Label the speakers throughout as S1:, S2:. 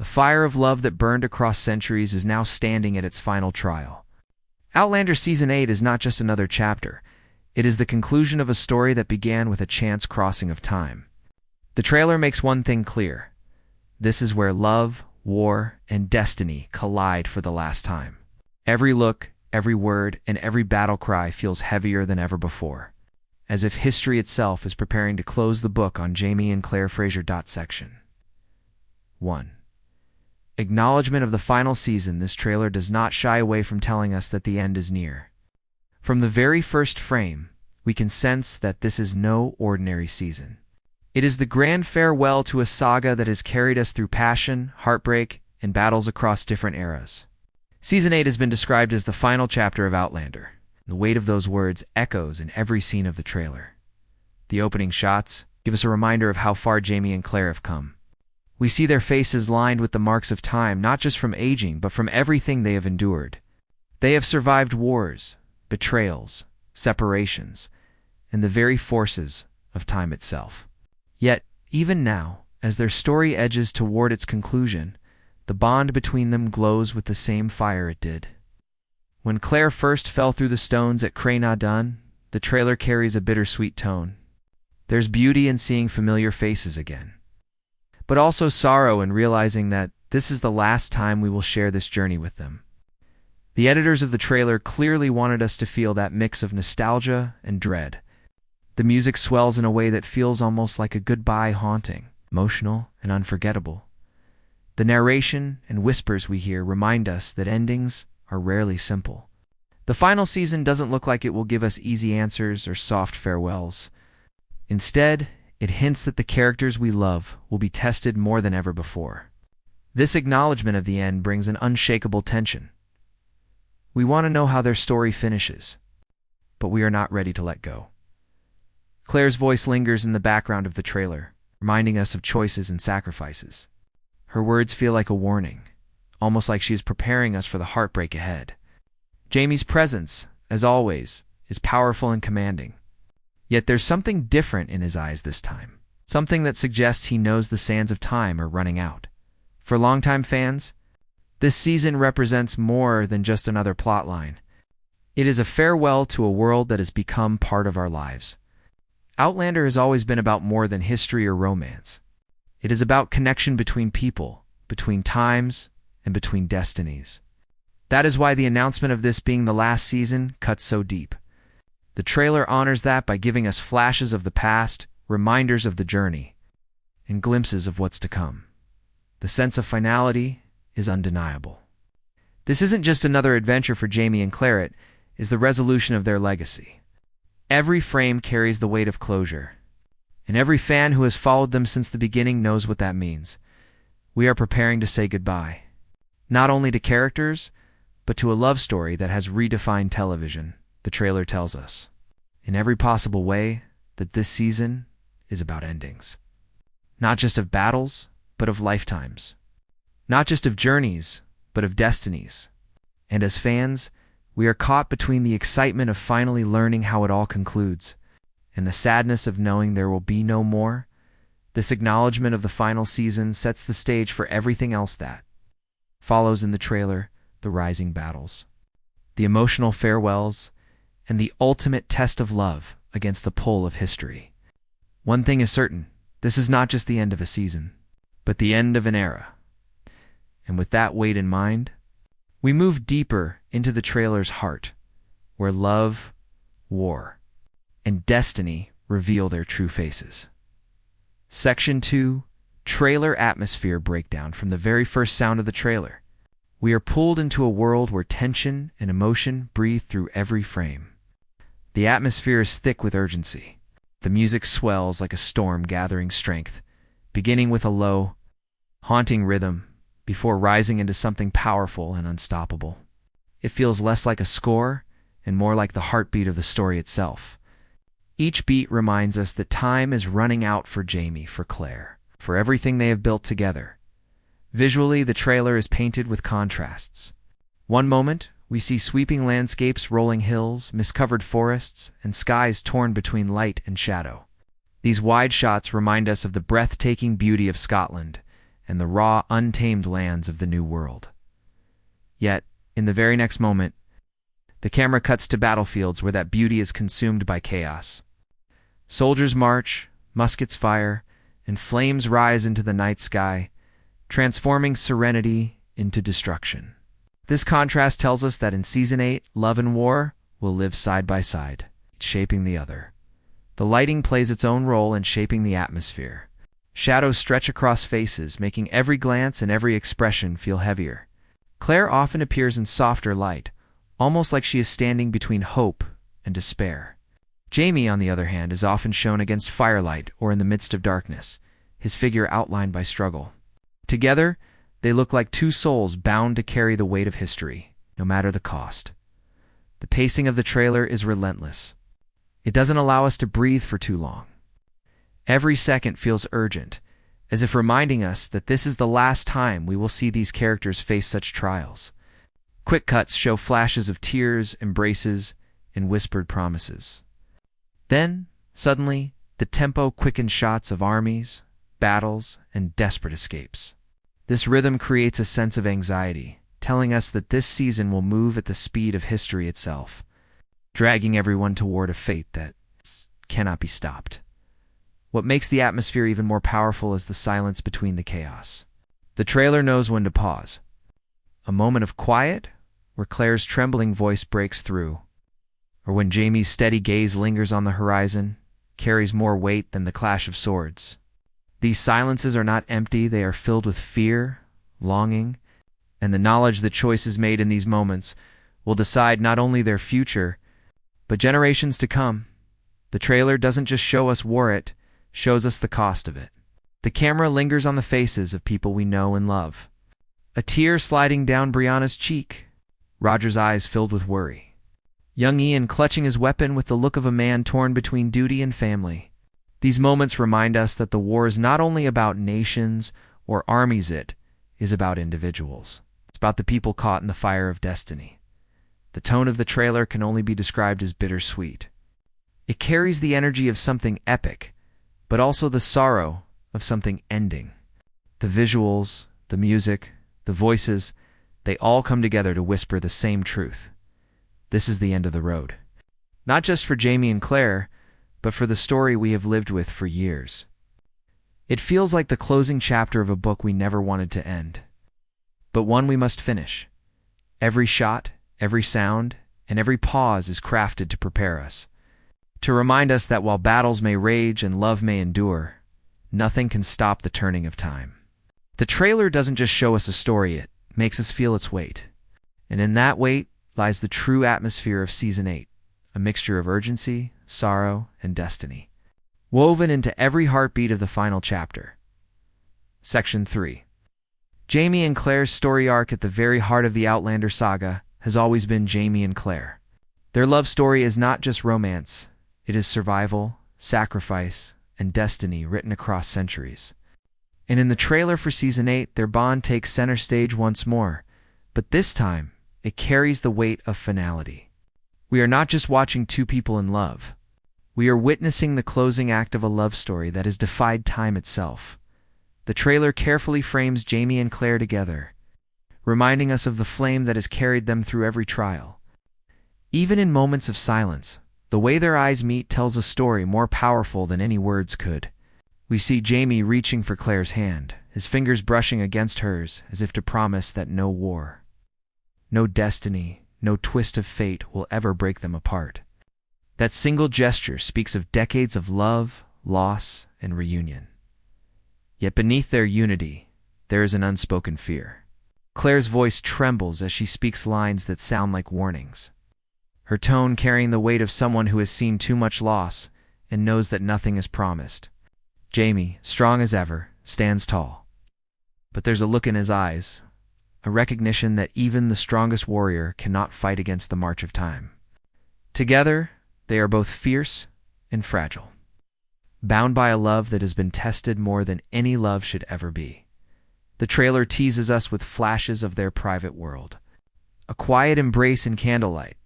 S1: The fire of love that burned across centuries is now standing at its final trial. Outlander Season 8 is not just another chapter. It is the conclusion of a story that began with a chance crossing of time. The trailer makes one thing clear. This is where love, war, and destiny collide for the last time. Every look, every word, and every battle cry feels heavier than ever before, as if history itself is preparing to close the book on Jamie and Claire Fraser. Section 1. Acknowledgement of the final season. This trailer does not shy away from telling us that the end is near. From the very first frame, we can sense that this is no ordinary season. It is the grand farewell to a saga that has carried us through passion, heartbreak, and battles across different eras. Season 8 has been described as the final chapter of Outlander. The weight of those words echoes in every scene of the trailer. The opening shots give us a reminder of how far Jamie and Claire have come. We see their faces lined with the marks of time, not just from aging, but from everything they have endured. They have survived wars, betrayals, separations, and the very forces of time itself. Yet, even now, as their story edges toward its conclusion, the bond between them glows with the same fire it did. When Claire first fell through the stones at Caitriona, the trailer carries a bittersweet tone. There's beauty in seeing familiar faces again, but also sorrow in realizing that this is the last time we will share this journey with them. The editors of the trailer clearly wanted us to feel that mix of nostalgia and dread. The music swells in a way that feels almost like a goodbye, haunting, emotional, and unforgettable. The narration and whispers we hear remind us that endings are rarely simple. The final season doesn't look like it will give us easy answers or soft farewells. Instead, it hints that the characters we love will be tested more than ever before. This acknowledgement of the end brings an unshakable tension. We want to know how their story finishes, but we are not ready to let go. Claire's voice lingers in the background of the trailer, reminding us of choices and sacrifices. Her words feel like a warning, almost like she is preparing us for the heartbreak ahead. Jamie's presence, as always, is powerful and commanding. Yet there's something different in his eyes this time, something that suggests he knows the sands of time are running out. For longtime fans, this season represents more than just another plotline. It is a farewell to a world that has become part of our lives. Outlander has always been about more than history or romance. It is about connection between people, between times, and between destinies. That is why the announcement of this being the last season cuts so deep. The trailer honors that by giving us flashes of the past, reminders of the journey, and glimpses of what's to come. The sense of finality is undeniable. This isn't just another adventure for Jamie and Claire, it is the resolution of their legacy. Every frame carries the weight of closure, and every fan who has followed them since the beginning knows what that means. We are preparing to say goodbye, not only to characters, but to a love story that has redefined television, the trailer tells us, in every possible way, that this season is about endings. Not just of battles, but of lifetimes. Not just of journeys, but of destinies. And as fans, we are caught between the excitement of finally learning how it all concludes and the sadness of knowing there will be no more. This acknowledgement of the final season sets the stage for everything else that follows in the trailer: the rising battles, the emotional farewells, and the ultimate test of love against the pull of history. One thing is certain, this is not just the end of a season, but the end of an era. And with that weight in mind, we move deeper into the trailer's heart, where love, war, and destiny reveal their true faces. Section 2, Trailer Atmosphere Breakdown. From the very first sound of the trailer, we are pulled into a world where tension and emotion breathe through every frame. The atmosphere is thick with urgency. The music swells like a storm gathering strength, beginning with a low, haunting rhythm before rising into something powerful and unstoppable. It feels less like a score and more like the heartbeat of the story itself. Each beat reminds us that time is running out for Jamie, for Claire, for everything they have built together. Visually, the trailer is painted with contrasts. One moment, we see sweeping landscapes, rolling hills, mist-covered forests, and skies torn between light and shadow. These wide shots remind us of the breathtaking beauty of Scotland and the raw, untamed lands of the New World. Yet, in the very next moment, the camera cuts to battlefields where that beauty is consumed by chaos. Soldiers march, muskets fire, and flames rise into the night sky, transforming serenity into destruction. This contrast tells us that in Season 8, love and war will live side by side, shaping the other. The lighting plays its own role in shaping the atmosphere. Shadows stretch across faces, making every glance and every expression feel heavier. Claire often appears in softer light, almost like she is standing between hope and despair. Jamie, on the other hand, is often shown against firelight or in the midst of darkness, his figure outlined by struggle. Together, they look like two souls bound to carry the weight of history, no matter the cost. The pacing of the trailer is relentless. It doesn't allow us to breathe for too long. Every second feels urgent, as if reminding us that this is the last time we will see these characters face such trials. Quick cuts show flashes of tears, embraces, and whispered promises. Then, suddenly, the tempo quickens shots of armies, battles, and desperate escapes. This rhythm creates a sense of anxiety, telling us that this season will move at the speed of history itself, dragging everyone toward a fate that cannot be stopped. What makes the atmosphere even more powerful is the silence between the chaos. The trailer knows when to pause. A moment of quiet, where Claire's trembling voice breaks through, or when Jamie's steady gaze lingers on the horizon, carries more weight than the clash of swords. These silences are not empty, they are filled with fear, longing, and the knowledge that choices made in these moments will decide not only their future, but generations to come. The trailer doesn't just show us war, it shows us the cost of it. The camera lingers on the faces of people we know and love. A tear sliding down Brianna's cheek, Roger's eyes filled with worry. Young Ian clutching his weapon with the look of a man torn between duty and family. These moments remind us that the war is not only about nations or armies, it is about individuals. It's about the people caught in the fire of destiny. The tone of the trailer can only be described as bittersweet. It carries the energy of something epic, but also the sorrow of something ending. The visuals, the music, the voices, they all come together to whisper the same truth. This is the end of the road. Not just for Jamie and Claire, but for the story we have lived with for years. It feels like the closing chapter of a book we never wanted to end, but one we must finish. Every shot, every sound, and every pause is crafted to prepare us, to remind us that while battles may rage and love may endure, nothing can stop the turning of time. The trailer doesn't just show us a story, it makes us feel its weight. And in that weight lies the true atmosphere of Season 8, a mixture of urgency, sorrow, and destiny, woven into every heartbeat of the final chapter. Section 3. Jamie and Claire's story arc at the very heart of the Outlander saga has always been Jamie and Claire. Their love story is not just romance, it is survival, sacrifice, and destiny written across centuries. And in the trailer for Season 8, their bond takes center stage once more, but this time, it carries the weight of finality. We are not just watching two people in love. We are witnessing the closing act of a love story that has defied time itself. The trailer carefully frames Jamie and Claire together, reminding us of the flame that has carried them through every trial. Even in moments of silence, the way their eyes meet tells a story more powerful than any words could. We see Jamie reaching for Claire's hand, his fingers brushing against hers as if to promise that no war, no destiny, no twist of fate will ever break them apart. That single gesture speaks of decades of love, loss, and reunion. Yet beneath their unity, there is an unspoken fear. Claire's voice trembles as she speaks lines that sound like warnings, her tone carrying the weight of someone who has seen too much loss and knows that nothing is promised. Jamie, strong as ever, stands tall. But there's a look in his eyes, a recognition that even the strongest warrior cannot fight against the march of time. Together, they are both fierce and fragile, bound by a love that has been tested more than any love should ever be. The trailer teases us with flashes of their private world. A quiet embrace in candlelight,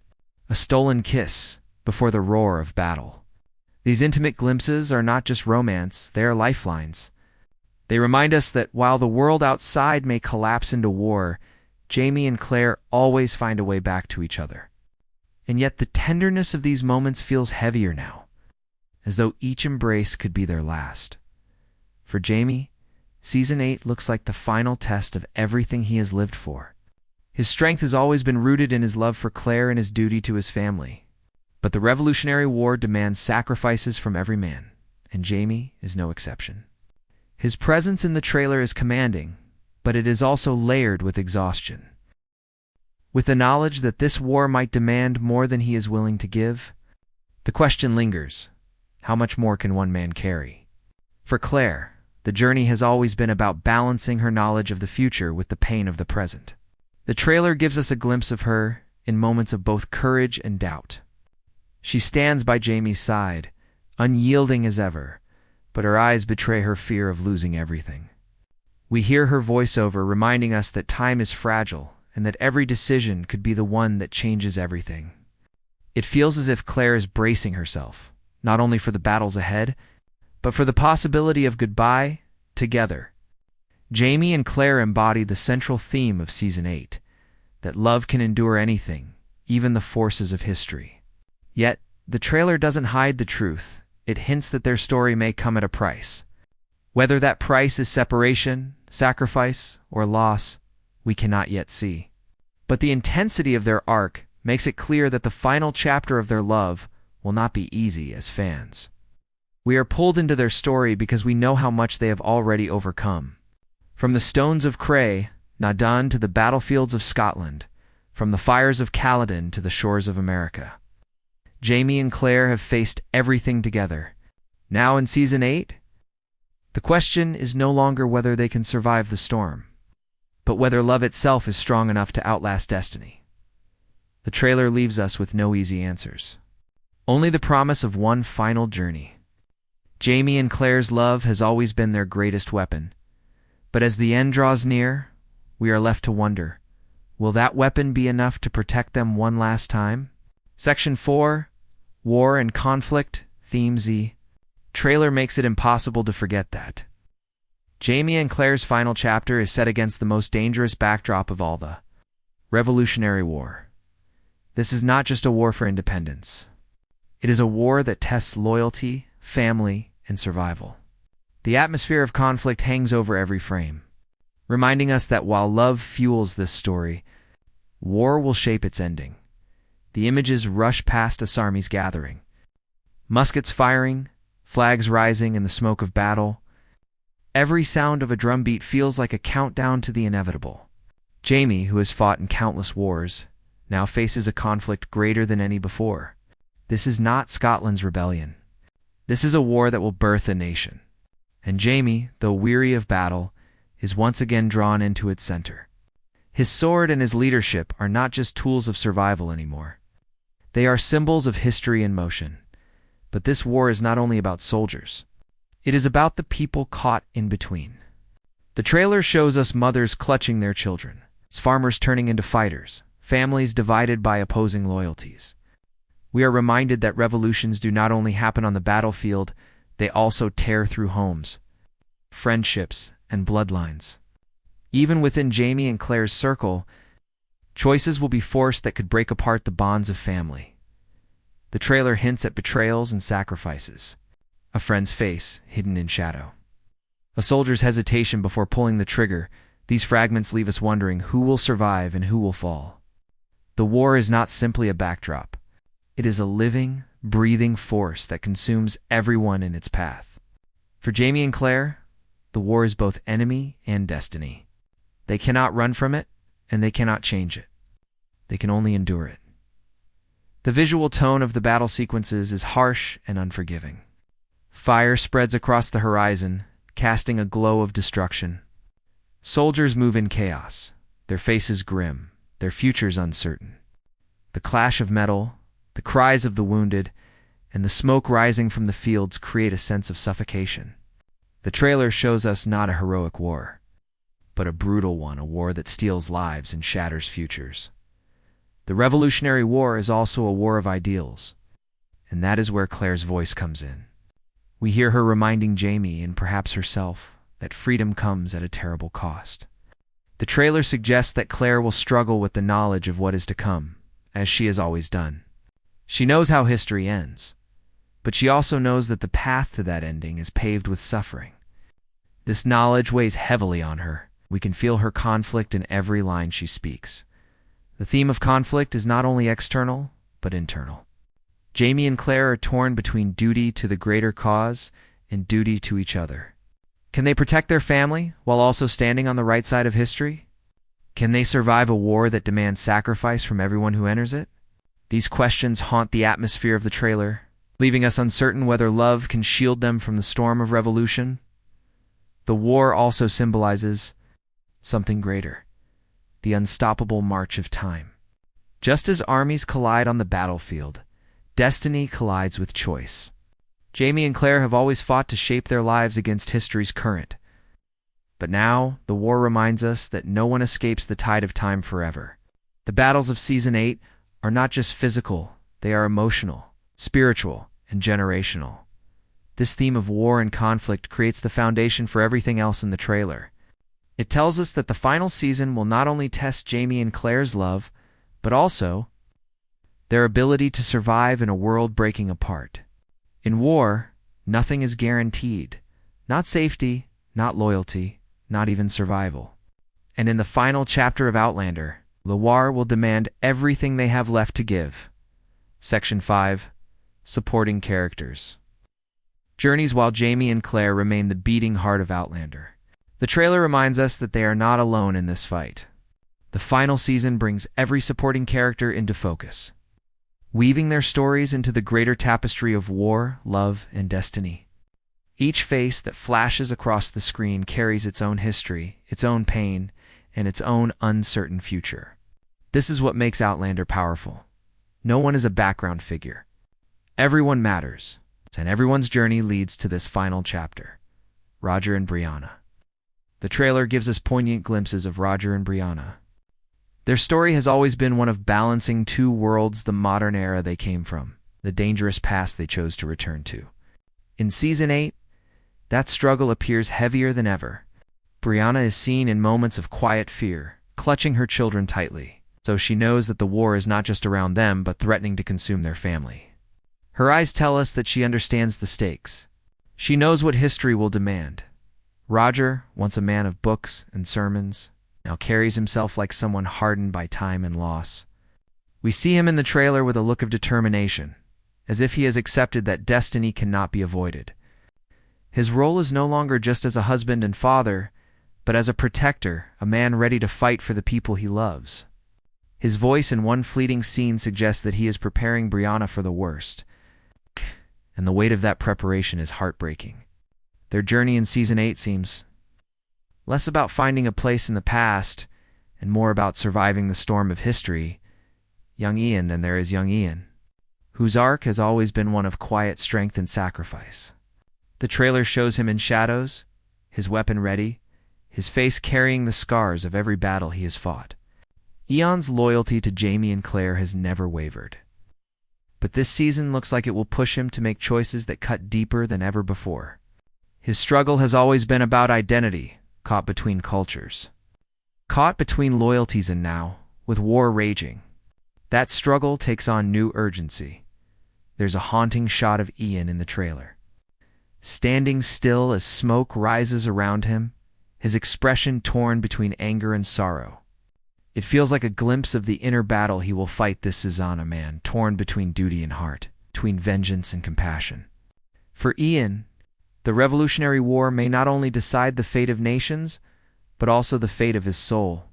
S1: a stolen kiss before the roar of battle. These intimate glimpses are not just romance, they are lifelines. They remind us that while the world outside may collapse into war, Jamie and Claire always find a way back to each other. And yet the tenderness of these moments feels heavier now, as though each embrace could be their last. For Jamie, Season 8 looks like the final test of everything he has lived for. His strength has always been rooted in his love for Claire and his duty to his family. But the Revolutionary War demands sacrifices from every man, and Jamie is no exception. His presence in the trailer is commanding, but it is also layered with exhaustion. With the knowledge that this war might demand more than he is willing to give, the question lingers: how much more can one man carry? For Claire, the journey has always been about balancing her knowledge of the future with the pain of the present. The trailer gives us a glimpse of her in moments of both courage and doubt. She stands by Jamie's side, unyielding as ever, but her eyes betray her fear of losing everything. We hear her voiceover reminding us that time is fragile and that every decision could be the one that changes everything. It feels as if Claire is bracing herself, not only for the battles ahead, but for the possibility of goodbye together. Jamie and Claire embody the central theme of Season 8, that love can endure anything, even the forces of history. Yet, the trailer doesn't hide the truth. It hints that their story may come at a price. Whether that price is separation, sacrifice, or loss, we cannot yet see. But the intensity of their arc makes it clear that the final chapter of their love will not be easy as fans. We are pulled into their story because we know how much they have already overcome. From the stones of Cray, Nadan, to the battlefields of Scotland, from the fires of Caledon to the shores of America. Jamie and Claire have faced everything together. Now in Season 8, the question is no longer whether they can survive the storm, but whether love itself is strong enough to outlast destiny. The trailer leaves us with no easy answers. Only the promise of one final journey. Jamie and Claire's love has always been their greatest weapon, but as the end draws near, we are left to wonder, will that weapon be enough to protect them one last time? Section 4, War and Conflict, Theme Z. Trailer makes it impossible to forget that. Jamie and Claire's final chapter is set against the most dangerous backdrop of all, the Revolutionary War. This is not just a war for independence. It is a war that tests loyalty, family, and survival. The atmosphere of conflict hangs over every frame, reminding us that while love fuels this story, war will shape its ending. The images rush past us armies gathering, muskets firing, flags rising in the smoke of battle. Every sound of a drumbeat feels like a countdown to the inevitable. Jamie, who has fought in countless wars, now faces a conflict greater than any before. This is not Scotland's rebellion. This is a war that will birth a nation. And Jamie, though weary of battle, is once again drawn into its center. His sword and his leadership are not just tools of survival anymore. They are symbols of history in motion. But this war is not only about soldiers. It is about the people caught in between. The trailer shows us mothers clutching their children, farmers turning into fighters, families divided by opposing loyalties. We are reminded that revolutions do not only happen on the battlefield, they also tear through homes, friendships, and bloodlines. Even within Jamie and Claire's circle, choices will be forced that could break apart the bonds of family. The trailer hints at betrayals and sacrifices, a friend's face hidden in shadow, a soldier's hesitation before pulling the trigger. These fragments leave us wondering who will survive and who will fall. The war is not simply a backdrop. It is a living, breathing force that consumes everyone in its path. For Jamie and Claire, the war is both enemy and destiny. They cannot run from it, and they cannot change it. They can only endure it. The visual tone of the battle sequences is harsh and unforgiving. Fire spreads across the horizon, casting a glow of destruction. Soldiers move in chaos, their faces grim, their futures uncertain. The clash of metal, the cries of the wounded, and the smoke rising from the fields create a sense of suffocation. The trailer shows us not a heroic war, but a brutal one, a war that steals lives and shatters futures. The Revolutionary War is also a war of ideals, and that is where Claire's voice comes in. We hear her reminding Jamie, and perhaps herself, that freedom comes at a terrible cost. The trailer suggests that Claire will struggle with the knowledge of what is to come, as she has always done. She knows how history ends, but she also knows that the path to that ending is paved with suffering. This knowledge weighs heavily on her. We can feel her conflict in every line she speaks. The theme of conflict is not only external, but internal. Jamie and Claire are torn between duty to the greater cause and duty to each other. Can they protect their family while also standing on the right side of history? Can they survive a war that demands sacrifice from everyone who enters it? These questions haunt the atmosphere of the trailer, leaving us uncertain whether love can shield them from the storm of revolution. The war also symbolizes something greater, the unstoppable march of time. Just as armies collide on the battlefield, destiny collides with choice. Jamie and Claire have always fought to shape their lives against history's current. But now, the war reminds us that no one escapes the tide of time forever. The battles of Season 8 are not just physical, they are emotional, spiritual, and generational. This theme of war and conflict creates the foundation for everything else in the trailer. It tells us that the final season will not only test Jamie and Claire's love, but also their ability to survive in a world breaking apart. In war, nothing is guaranteed. Not safety, not loyalty, not even survival. And in the final chapter of Outlander, Loire will demand everything they have left to give. Section 5. Supporting Characters. Journeys while Jamie and Claire remain the beating heart of Outlander. The trailer reminds us that they are not alone in this fight. The final season brings every supporting character into focus, weaving their stories into the greater tapestry of war, love, and destiny. Each face that flashes across the screen carries its own history, its own pain, and its own uncertain future. This is what makes Outlander powerful. No one is a background figure. Everyone matters, and everyone's journey leads to this final chapter. Roger and Brianna. The trailer gives us poignant glimpses of Roger and Brianna. Their story has always been one of balancing two worlds: the modern era they came from, the dangerous past they chose to return to. In Season 8, that struggle appears heavier than ever. Brianna is seen in moments of quiet fear, clutching her children tightly, so she knows that the war is not just around them but threatening to consume their family. Her eyes tell us that she understands the stakes. She knows what history will demand. Roger, once a man of books and sermons, now carries himself like someone hardened by time and loss. We see him in the trailer with a look of determination, as if he has accepted that destiny cannot be avoided. His role is no longer just as a husband and father, but as a protector, a man ready to fight for the people he loves. His voice in one fleeting scene suggests that he is preparing Brianna for the worst, and the weight of that preparation is heartbreaking. Their journey in Season 8 seems less about finding a place in the past and more about surviving the storm of history, young Ian, than there is young Ian, whose arc has always been one of quiet strength and sacrifice. The trailer shows him in shadows, his weapon ready, his face carrying the scars of every battle he has fought. Ian's loyalty to Jamie and Claire has never wavered. But this season looks like it will push him to make choices that cut deeper than ever before. His struggle has always been about identity, caught between cultures. Caught between loyalties, and now, with war raging, that struggle takes on new urgency. There's a haunting shot of Ian in the trailer, standing still as smoke rises around him, his expression torn between anger and sorrow. It feels like a glimpse of the inner battle he will fight this season, a man torn between duty and heart, between vengeance and compassion. For Ian, the Revolutionary War may not only decide the fate of nations, but also the fate of his soul.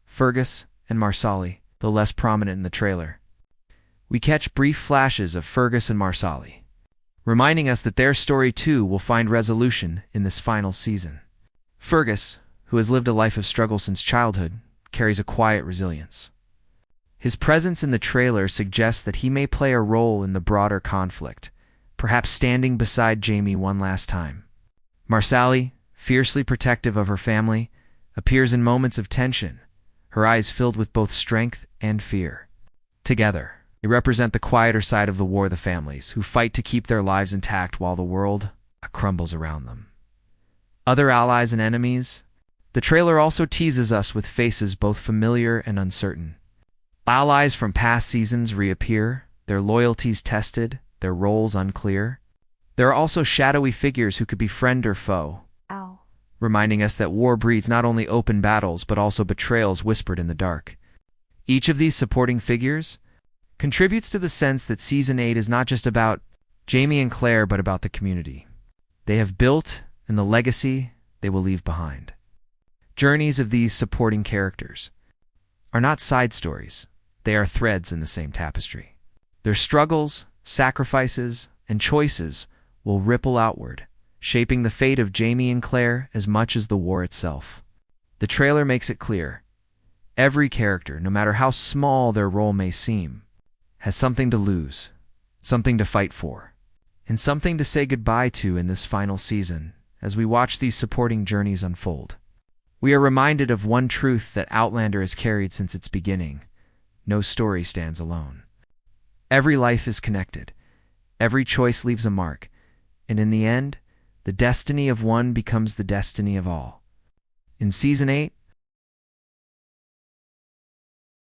S1: Fergus and Marsali, though less prominent in the trailer. We catch brief flashes of Fergus and Marsali, reminding us that their story too will find resolution in this final season. Fergus, who has lived a life of struggle since childhood, carries a quiet resilience. His presence in the trailer suggests that he may play a role in the broader conflict, perhaps standing beside Jamie one last time. Marsali, fiercely protective of her family, appears in moments of tension, her eyes filled with both strength and fear. Together, they represent the quieter side of the war, the families who fight to keep their lives intact while the world crumbles around them. Other allies and enemies? The trailer also teases us with faces both familiar and uncertain. Allies from past seasons reappear, their loyalties tested, their roles unclear. There are also shadowy figures who could be friend or foe, reminding us that war breeds not only open battles but also betrayals whispered in the dark. Each of these supporting figures contributes to the sense that Season 8 is not just about Jamie and Claire but about the community they have built and the legacy they will leave behind. Journeys of these supporting characters are not side stories, they are threads in the same tapestry. Their struggles, sacrifices, and choices will ripple outward, shaping the fate of Jamie and Claire as much as the war itself. The trailer makes it clear. Every character, no matter how small their role may seem, has something to lose, something to fight for, and something to say goodbye to in this final season as we watch these supporting journeys unfold. We are reminded of one truth that Outlander has carried since its beginning. No story stands alone. Every life is connected. Every choice leaves a mark. And in the end, the destiny of one becomes the destiny of all. In Season 8,